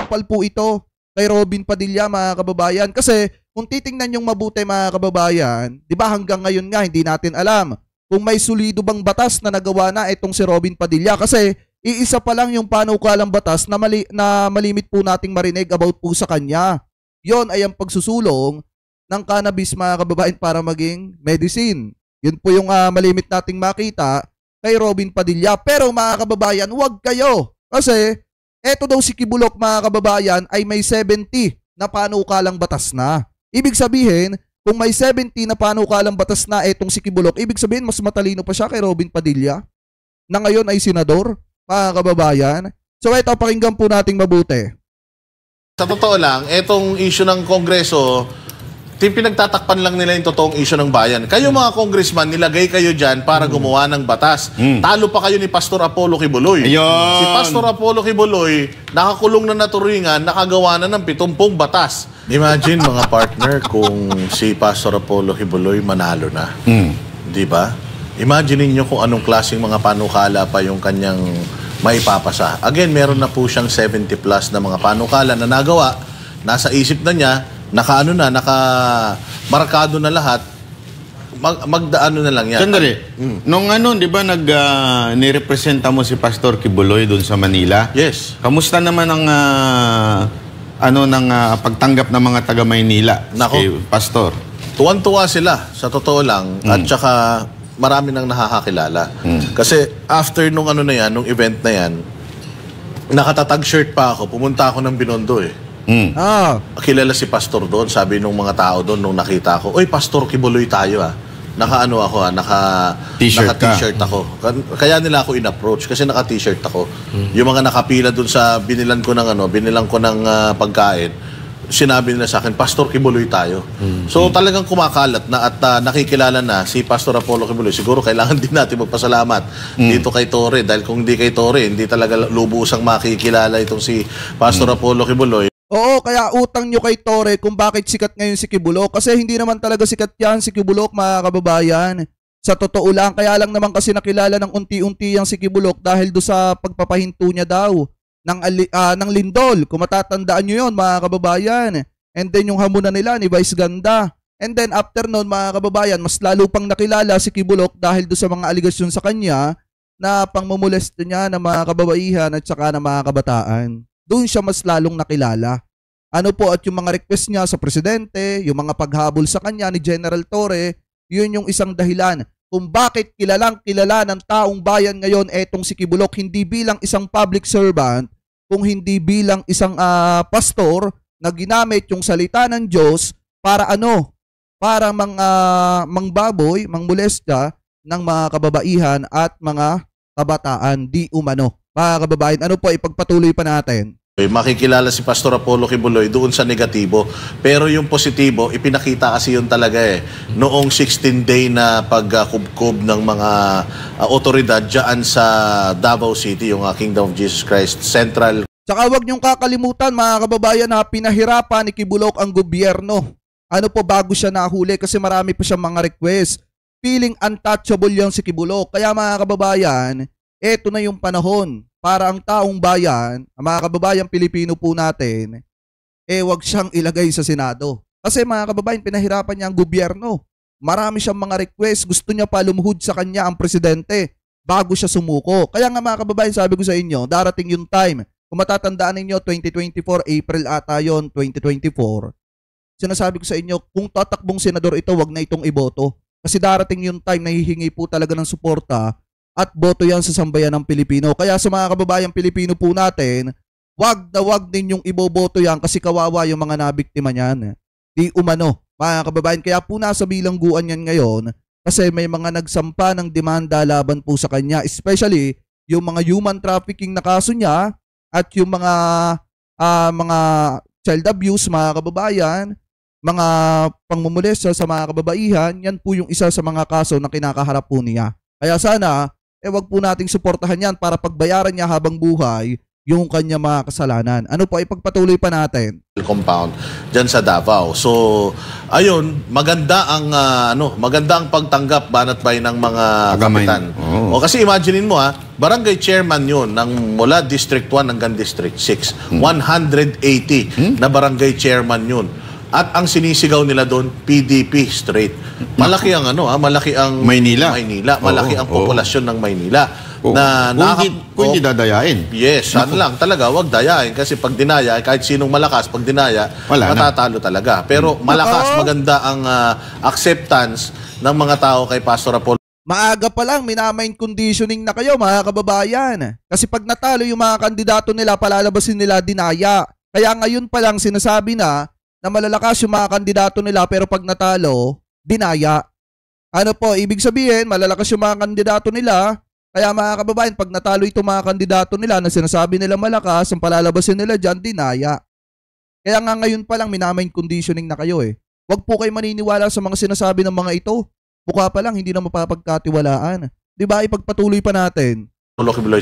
sampal po ito kay Robin Padilla, mga kababayan. Kasi kung titingnan yung mabuti, mga kababayan, di ba hanggang ngayon nga hindi natin alam kung may solido bang batas na nagawa na itong si Robin Padilla. Kasi iisa pa lang yung panukalang batas na, malimit po nating marinig about po sa kanya. Yon ay ang pagsusulong ng cannabis, mga kababayan, para maging medicine. Yun po yung malimit nating makita kay Robin Padilla. Pero mga kababayan, huwag kayo. Kasi eto daw si Kibuloc, mga kababayan, ay may 70 na panukalang batas na. Ibig sabihin, kung may 70 na panukalang batas na etong si Kibuloc, ibig sabihin mas matalino pa siya kay Robin Padilla na ngayon ay senador, mga kababayan. So ito, pakinggan po nating mabuti. Sa totoo lang, etong issue ng Kongreso, pinagtatakpan lang nila yung totoong issue ng bayan. Kayo mga congressman, nilagay kayo dyan para gumawa ng batas. Talo pa kayo ni Pastor Apollo Kibuloy. Ayun. Si Pastor Apollo Kibuloy, nakakulong na naturingan, nakagawa na ng 70 batas. Imagine mga partner kung si Pastor Apollo Kibuloy manalo na. Di ba? Imagine niyo kung anong klaseng mga panukala pa yung kanyang maipapasa. Again, meron na po siyang 70 plus na mga panukala na nagawa. Nasa isip na niya, naka-markado na lahat, magdaano na lang yan. Sandali, nung di ba nirepresenta mo si Pastor Kibuloy doon sa Manila? Yes. Kamusta naman ang pagtanggap ng mga taga Maynila kay Pastor? Tuwan-tuwa sila, sa totoo lang, at saka marami nang nakakakilala. Kasi after nung nung event na yan, nakatatag shirt pa ako, pumunta ako ng Binondo Kilala si Pastor doon, sabi nung mga tao doon nung nakita ko, "Oy, Pastor Kibuloy tayo naka-t-shirt ako. Kaya nila ako in-approach kasi naka-t-shirt ako. Yung mga nakapila doon sa binilan ko ng pagkain, sinabi nila sa akin, "Pastor Kibuloy tayo." So talagang kumakalat na at nakikilala na si Pastor Apollo Kibuloy. Siguro kailangan din natin magpasalamat dito kay Torre, dahil kung hindi kay Torre, hindi talaga lubusang makikilala itong si Pastor Apollo Kibuloy. Oo, kaya utang nyo kay Torre kung bakit sikat ngayon si Kibuloc. Kasi hindi naman talaga sikat yan si Kibuloc, mga kababayan. Sa totoo lang, kaya lang naman kasi nakilala ng unti-unti yang si Kibuloc dahil do sa pagpapahinto niya daw ng lindol. Kung matatandaan nyo yun, mga kababayan. And then yung hamunan nila ni Vice Ganda. And then after noon, mga kababayan, mas lalo pang nakilala si Kibuloc dahil do sa mga aligasyon sa kanya na pangmumulesto niya ng mga kababaihan at saka ng mga kabataan. Doon siya mas lalong nakilala. At yung mga request niya sa presidente, yung mga paghabol sa kanya ni General Torre, yun yung isang dahilan kung bakit kilalang-kilala ng taong bayan ngayon etong si Kibuloc, hindi bilang isang public servant, kung hindi bilang isang pastor na ginamit yung salita ng Diyos para para mangbaboy, mangmolesta ng mga kababaihan at mga kabataan di umano. Mga kababayan, ipagpatuloy pa natin. Makikilala si Pastor Apollo Kibuloy doon sa negatibo. Pero yung positibo, ipinakita kasi yun talaga noong 16-day na pagkubkob ng mga otoridad dyan sa Davao City, yung Kingdom of Jesus Christ Central. Tsaka huwag niyong kakalimutan, mga kababayan, na pinahirapan ni Kibuloc ang gobyerno. Bago siya nahuli kasi marami pa siyang mga request. Feeling untouchable yung si Kibuloc. Kaya mga kababayan, eto na yung panahon para ang taong bayan, ang mga kababayang Pilipino po natin, wag siyang ilagay sa Senado. Kasi mga kababayan, pinahirapan niya ang gobyerno. Marami siyang mga request, gusto niya pa lumuhod sa kanya ang presidente bago siya sumuko. Kaya nga mga kababayan, sabi ko sa inyo, darating yung time. Kung matatandaan ninyo, 2024, April ata yon, 2024. Sinasabi ko sa inyo, kung tatakbong senador ito, wag na itong iboto. Kasi darating yung time na hihingi po talaga ng suporta at boto yan sa sambayan ng Pilipino. Kaya sa mga kababayang Pilipino po natin, wag ninyong iboboto yan kasi kawawa yung mga nabiktima niyan. Di umano, mga kababayan. Kaya po nasa bilangguan yan ngayon kasi may mga nagsampa ng demanda laban po sa kanya. Especially yung mga human trafficking na kaso niya at yung mga child abuse, mga kababayan, mga pangmumulesta sa mga kababaihan, yan po yung isa sa mga kaso na kinakaharap po niya. Kaya sana, wag po nating suportahan yan para pagbayaran niya habang buhay yung kanya mga kasalanan. Ano po, ipagpatuloy pa natin. Compound diyan sa Davao. So, ayun, maganda ang pagtanggap banatbay ng mga kapitan. Oh. O kasi imaginein mo barangay chairman 'yun ng mula District 1 hanggang District 6. 180 na barangay chairman 'yun. At ang sinisigaw nila doon, PDP straight. Malaki ang malaki ang Maynila. Malaki ang populasyon ng Maynila. Na kung hindi dadayain. Yes, lang talaga, wag dayain kasi pag dinaya, kahit sinong malakas, pag dinaya, matatalo talaga. Pero malakas, maganda ang acceptance ng mga tao kay Pastor Apollo. Maaga pa lang, minamain conditioning na kayo mga kababayan. Kasi pag natalo yung mga kandidato nila, palalabasin nila dinaya. Kaya ngayon pa lang sinasabi na malalakas yung mga kandidato nila pero pag natalo, dinaya. Ano po, ibig sabihin, malalakas yung mga kandidato nila. Kaya mga kababayan, pag natalo itong mga kandidato nila na sinasabi nila malakas, ang palalabasin nila dyan, dinaya. Kaya nga ngayon pa lang, minamain conditioning na kayo eh. Huwag po kayo maniniwala sa mga sinasabi ng mga ito. Mukha pa lang, hindi na mapapagkatiwalaan. Diba, ipagpatuloy pa natin. 10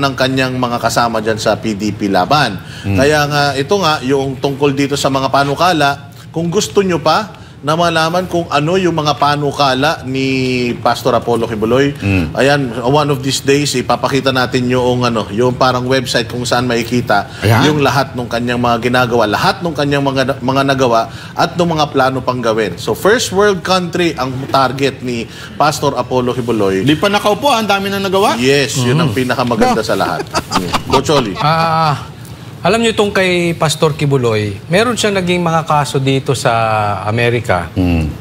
ng kanyang mga kasama dyan sa PDP laban. Kaya nga, ito nga, yung tungkol dito sa mga panukala, kung gusto nyo pa na malaman kung ano yung mga panukala ni Pastor Apollo Kibuloy, ayan, one of these days, ipapakita natin yung, yung parang website kung saan makikita yung lahat ng kanyang mga ginagawa, lahat ng kanyang mga nagawa at ng mga plano pang gawin. So, first world country ang target ni Pastor Apollo Kibuloy. Di pa nakaupo, ang dami na nagawa? Yes, yun ang pinakamaganda sa lahat. Coach Oli. Alam niyo itong kay Pastor Kibuloy, meron siyang naging mga kaso dito sa Amerika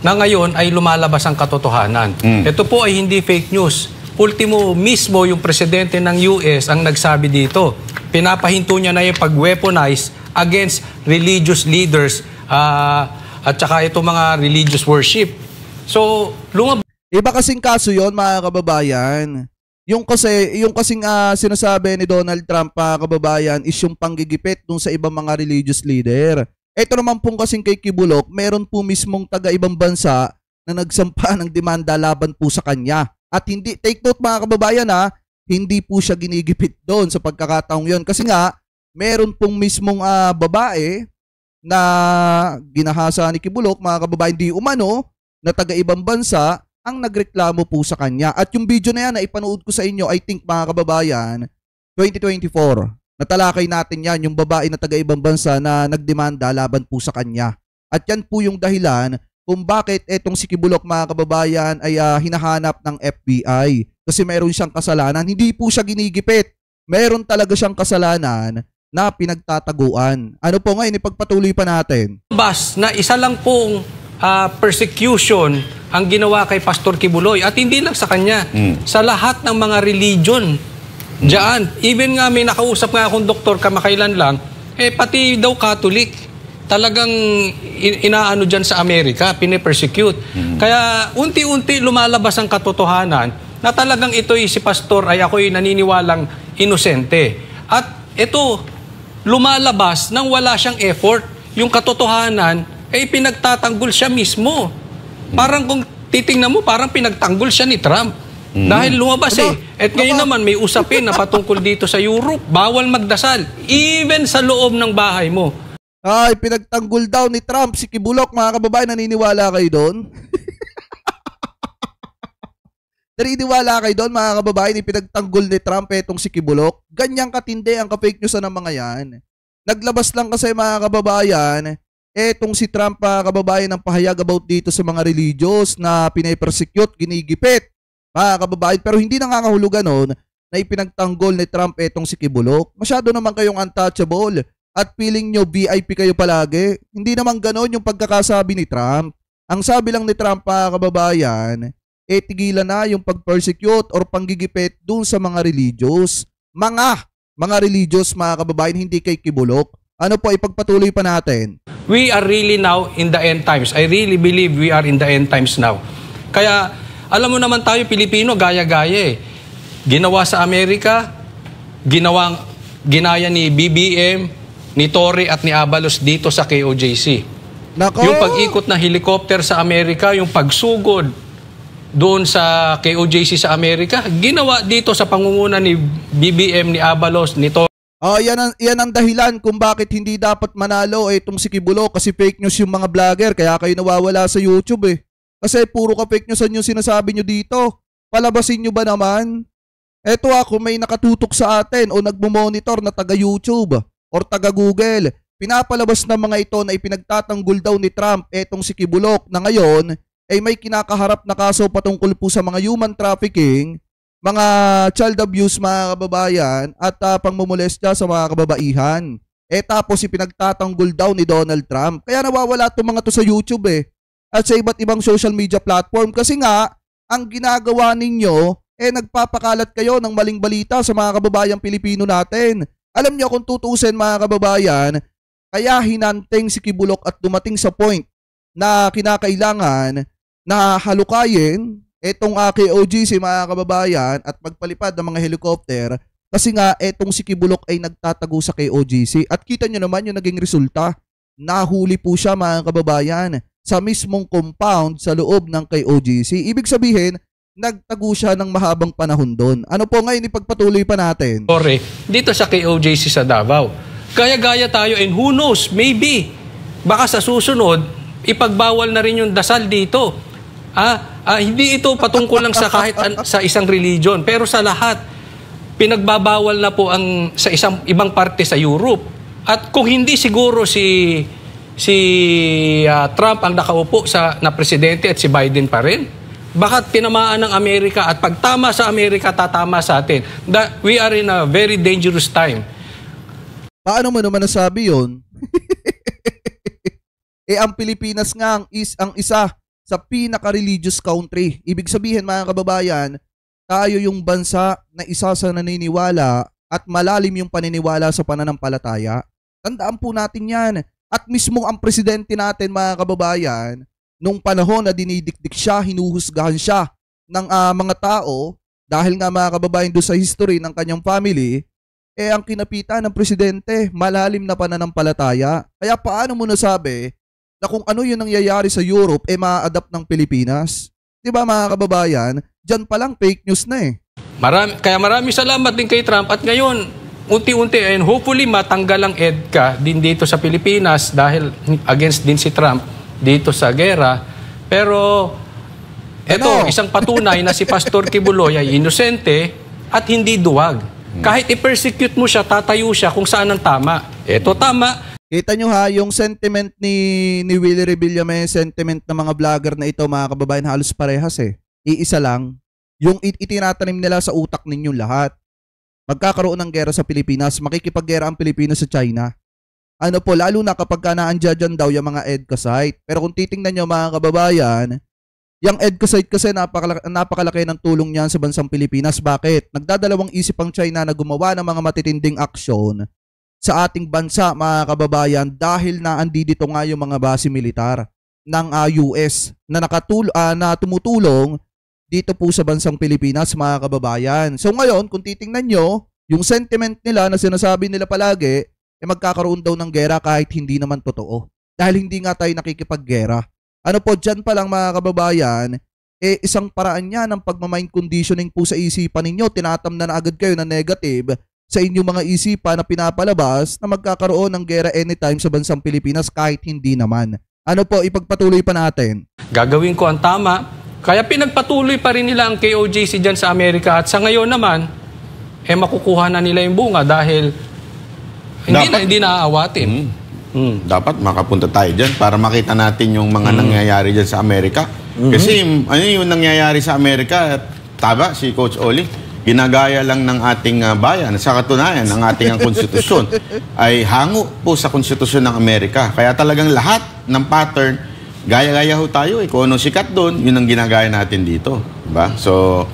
na ngayon ay lumalabas ang katotohanan. Ito po ay hindi fake news. Ultimo mismo yung presidente ng US ang nagsabi dito. Pinapahinto niya na yung pag-weaponize against religious leaders at saka itong mga religious worship. So, iba kasing kaso yon mga kababayan. Yung kasing sinasabi ni Donald Trump, kababayan, is yung panggigipit dun sa ibang mga religious leader. Ito naman pong kasing kay Kibulok, meron po mismong taga-ibang bansa na nagsampa ng demanda laban po sa kanya. At hindi, take note mga kababayan hindi po siya ginigipit doon sa pagkakataong yon. Kasi nga, meron pong mismong babae na ginahasa ni Kibulok, mga kababayan, di umano, na taga-ibang bansa, ang nagreklamo po sa kanya. At yung video na yan na ipanood ko sa inyo, I think mga kababayan, 2024, natalakay natin yan, yung babae na taga-ibang bansa na nagdemanda laban po sa kanya. At yan po yung dahilan kung bakit etong si Kibulok mga kababayan ay hinahanap ng FBI. Kasi meron siyang kasalanan, hindi po siya ginigipit. Meron talaga siyang kasalanan na pinagtataguan. Ano po ngayon, ipagpatuloy pa natin. bas na isa lang pong persecution ang ginawa kay Pastor Kibuloy at hindi lang sa kanya, sa lahat ng mga religion diyan. Even nga may nakausap nga akong doktor kamakailan lang, pati daw Catholic talagang inaano diyan sa Amerika, pine-persecute. Kaya unti-unti lumalabas ang katotohanan na talagang ito'y si Pastor ay ako'y naniniwalang inosente. At ito lumalabas nang wala siyang effort. Yung katotohanan pinagtatanggol siya mismo. Parang kung titingnan mo, parang pinagtanggol siya ni Trump. Dahil lumabas At ngayon naman may usapin na patungkol dito sa Europe. Bawal magdasal. Even sa loob ng bahay mo. Ay, pinagtanggol daw ni Trump si Kibulok, mga kababayan. Naniniwala kayo doon? Naniniwala kayo doon, mga kababayan, pinagtanggol ni Trump etong si Kibulok? Ganyang katindi ang ka-fake news ng mga yan. Naglabas lang kasi, mga kababayan, etong si Trump, kababayan, ng pahayag about dito sa mga religious na pinapersecute, ginigipit, mga kababayan. Pero hindi nangangahulugan nun na ipinagtanggol ni Trump etong si Kibulok. Masyado naman kayong untouchable at feeling nyo VIP kayo palagi. Hindi naman ganon yung pagkakasabi ni Trump. Ang sabi lang ni Trump, mga kababayan, tigilan na yung pag-persecute or panggigipit dun sa mga religious. Mga religious, mga kababayan, hindi kay Kibulok. Ano po, ipagpatuloy pa natin. We are really now in the end times. I really believe we are in the end times now. Kaya, alam mo naman tayo, Pilipino, gaya-gaya Ginawa sa Amerika, ginaya ni BBM, ni Torre at ni Abalos dito sa KOJC. Nako! Yung pag-ikot na helicopter sa Amerika, yung pagsugod doon sa KOJC sa Amerika, ginawa dito sa pangunguna ni BBM, ni Abalos, ni Torre. Yan ang dahilan kung bakit hindi dapat manalo itong si Kibulok kasi fake news yung mga vlogger kaya kayo nawawala sa YouTube eh. Kasi puro ka fake news yung sinasabi nyo dito. Palabasin nyo ba naman? Eto kung may nakatutok sa atin o nagmo-monitor na taga YouTube or taga Google, pinapalabas ng mga ito na ipinagtatanggol daw ni Trump etong si Kibulok na ngayon ay may kinakaharap na kaso patungkol po sa mga human trafficking, mga child abuse mga kababayan at pangmumolestya sa mga kababaihan. Tapos ipinagtatanggol daw ni Donald Trump. Kaya nawawala itong mga to sa YouTube at sa iba't ibang social media platform kasi nga ang ginagawa ninyo nagpapakalat kayo ng maling balita sa mga kababayang Pilipino natin. Alam nyo kung tutusin mga kababayan, kaya hinanting si Kibulok at dumating sa point na kinakailangan na halukayin etong KOGC mga kababayan at magpalipad ng mga helicopter kasi nga etong si Kibulok ay nagtatago sa KOGC at kita nyo naman yung naging resulta. Nahuli po siya mga kababayan sa mismong compound sa loob ng KOGC. Ibig sabihin, nagtago siya ng mahabang panahon doon. Ano po ngayon ipagpatuloy pa natin? Dito sa KOJC sa Davao. Gaya-gaya tayo and who knows, maybe, baka sa susunod, ipagbawal na rin yung dasal dito. Hindi ito patungkol lang sa kahit sa isang religion, pero sa lahat, pinagbabawal na po sa ibang parte sa Europe. At kung hindi siguro si Trump ang nakaupo na presidente at si Biden pa rin, baka tinamaan ng Amerika at pag tama sa Amerika, tatama sa atin. We are in a very dangerous time. Paano mo naman nasabi yun? Ang Pilipinas nga ang isa sa pinaka-religious country. Ibig sabihin mga kababayan, tayo yung bansa na isa sa naniniwala at malalim yung paniniwala sa pananampalataya. Tandaan po natin yan. At mismo ang presidente natin mga kababayan, nung panahon na dinidikdik siya, hinuhusgahan siya ng mga tao dahil nga mga kababayan doon sa history ng kanyang family, ang kinapitan ng presidente, malalim na pananampalataya. Kaya paano mo nasabi na kung ano yung nangyayari sa Europe, ma-adapt ng Pilipinas? Diba mga kababayan, dyan palang fake news na Kaya maraming salamat din kay Trump at ngayon, unti-unti and hopefully matanggal ang EDCA din dito sa Pilipinas dahil against din si Trump dito sa gera. Pero isang patunay na si Pastor Kibuloy ay inosente at hindi duwag. Kahit i-persecute mo siya, tatayo siya kung saan ang tama. Ito tama. Kita nyo yung sentiment ni Willie Revilla, may sentiment ng mga vlogger na ito mga kababayan halos parehas Iisa lang. Yung itinatanim nila sa utak ninyong lahat. Magkakaroon ng gera sa Pilipinas, makikipaggera ang Pilipinas sa China. Lalo na kapag naandyan daw yung mga EDCA site. Pero kung titingnan nyo mga kababayan, yung EDCA site kasi napakalaki ng tulong niyan sa bansang Pilipinas. Bakit? Nagdadalawang isip ang China na gumawa ng mga matitinding aksyon sa ating bansa mga kababayan dahil na andito nga yung mga base militar ng US na tumutulong dito po sa bansang Pilipinas mga kababayan. So ngayon, kung titingnan nyo, yung sentiment nila na sinasabi nila palagi, magkakaroon daw ng gera kahit hindi naman totoo. Dahil hindi nga tayo nakikipaggera. Dyan pa lang mga kababayan, isang paraan niya ng pagmamind conditioning po sa isipan ninyo. Tinatamnan na agad kayo na negative sa inyong mga isipan na pinapalabas na magkakaroon ng gera anytime sa bansang Pilipinas kahit hindi naman. Ipagpatuloy pa natin. Gagawin ko ang tama. Kaya pinagpatuloy pa rin nila ang KOJC dyan sa Amerika at sa ngayon naman, makukuha na nila yung bunga dahil hindi naaawatin. Dapat makapunta tayo dyan para makita natin yung mga nangyayari dyan sa Amerika. Kasi yung nangyayari sa Amerika, tama si Coach Oli, ginagaya lang ng ating bayan. Sa katunayan, ang ating konstitusyon ay hango po sa konstitusyon ng Amerika. Kaya talagang lahat ng pattern, gaya-gaya ho tayo. Kung ano sikat doon, yun ang ginagaya natin dito. Diba? So,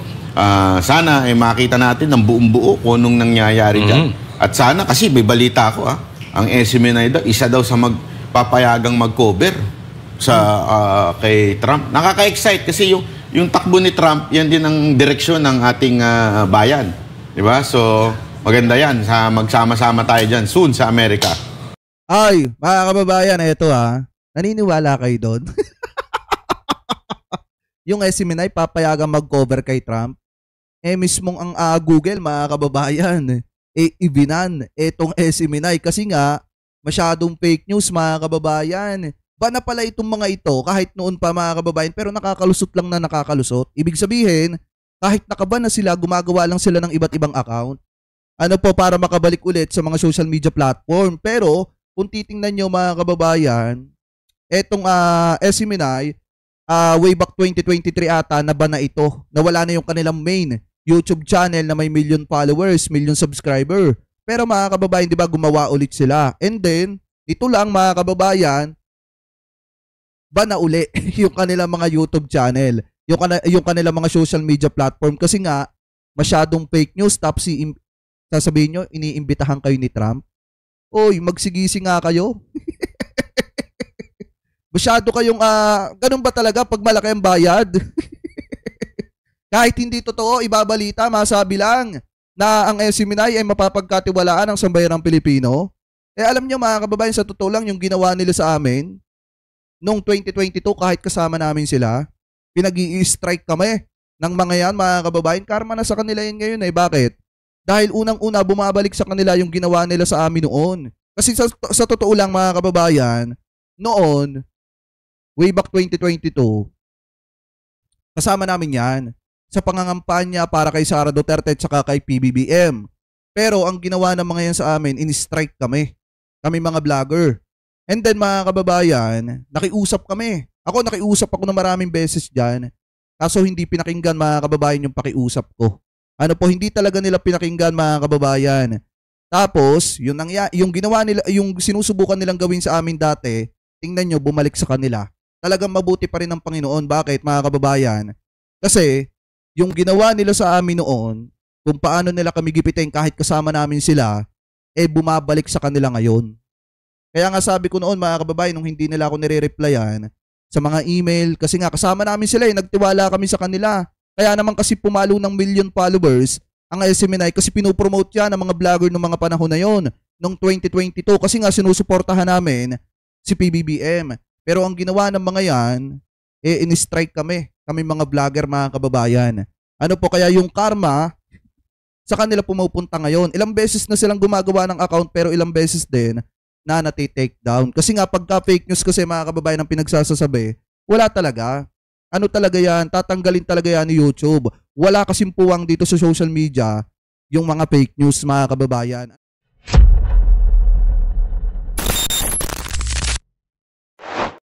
sana makita natin ng buong-buo kung anong nangyayari dyan. At sana, kasi may balita ako, ang SMNI daw, isa daw sa magpapayagang mag-cover sa kay Trump. Nakaka-excite kasi yung takbo ni Trump, yan din ang direksyon ng ating bayan. Diba? So, maganda yan. Magsama-sama tayo dyan soon sa Amerika. Ay, mga kababayan, ito naniniwala kayo doon? Yung SMNI papayagang mag-cover kay Trump? Mismong ang Google, mga kababayan, ibinan etong SMNI kasi nga masyadong fake news mga kababayan. Ba na pala itong mga ito kahit noon pa mga kababayan pero nakakalusot lang na nakakalusot. Ibig sabihin, kahit nakaban na sila, gumagawa lang sila ng iba't ibang account. Ano po para makabalik ulit sa mga social media platform. Pero kung titingnan nyo mga kababayan, etong SMNI, way back 2023 ata na ba na ito, nawala na yung kanilang main YouTube channel na may million followers, million subscriber. Pero mga kababayan, di ba gumawa ulit sila. And then, ito lang mga kababayan, ba na uli yung kanilang mga YouTube channel, yung kanilang mga social media platform kasi nga masyadong fake news. Tapos sasabihin nyo, iniimbitahan kayo ni Trump. Oy, magsigisi nga kayo. Masyado kayong, ganun ba talaga pag malaki ang bayad? Kahit hindi totoo, ibabalita, masabi lang na ang SMNI ay mapapagkatiwalaan ng sambayanang Pilipino. Alam nyo mga kababayan, sa totoo lang yung ginawa nila sa amin, noong 2022 kahit kasama namin sila, pinag-i-strike kami ng mga yan mga kababayan. Karma na sa kanila yan ngayon Bakit? Dahil unang-una bumabalik sa kanila yung ginawa nila sa amin noon. Kasi sa totoo lang mga kababayan, noon, way back 2022, kasama namin yan sa pangangampanya para kay Sara Duterte at saka kay PBBM. Pero ang ginawa ng mga yan sa amin, in-strike kami mga vlogger. And then mga kababayan, nakiusap kami. Nakiusap ako ng maraming beses dyan. Kaso hindi pinakinggan mga kababayan yung pakiusap ko. Hindi talaga nila pinakinggan mga kababayan. Tapos, yung ginawa nila, yung sinusubukan nilang gawin sa amin dati, tingnan nyo, bumalik sa kanila. Talagang mabuti pa rin ng Panginoon. Bakit mga kababayan? Kasi, yung ginawa nila sa amin noon, kung paano nila kami gipitin kahit kasama namin sila, bumabalik sa kanila ngayon. Kaya nga sabi ko noon mga kababayan, nung hindi nila ako nire-replyan sa mga email, kasi nga kasama namin sila nagtiwala kami sa kanila. Kaya naman kasi pumalo ng million followers ang SMNI kasi pinopromote yan ng mga vlogger ng mga panahon na yon, noong 2022. Kasi nga sinusuportahan namin si PBBM. Pero ang ginawa ng mga yan, in-strike kami mga vlogger mga kababayan. Kaya yung karma, sa kanila pumupunta ngayon. Ilang beses na silang gumagawa ng account pero ilang beses din na nati-take down. Kasi nga pagka fake news kasi mga kababayan ang pinagsasasabi, wala talaga. Talaga yan? Tatanggalin talaga yan ni YouTube. Wala kasing puwang dito sa social media yung mga fake news mga kababayan.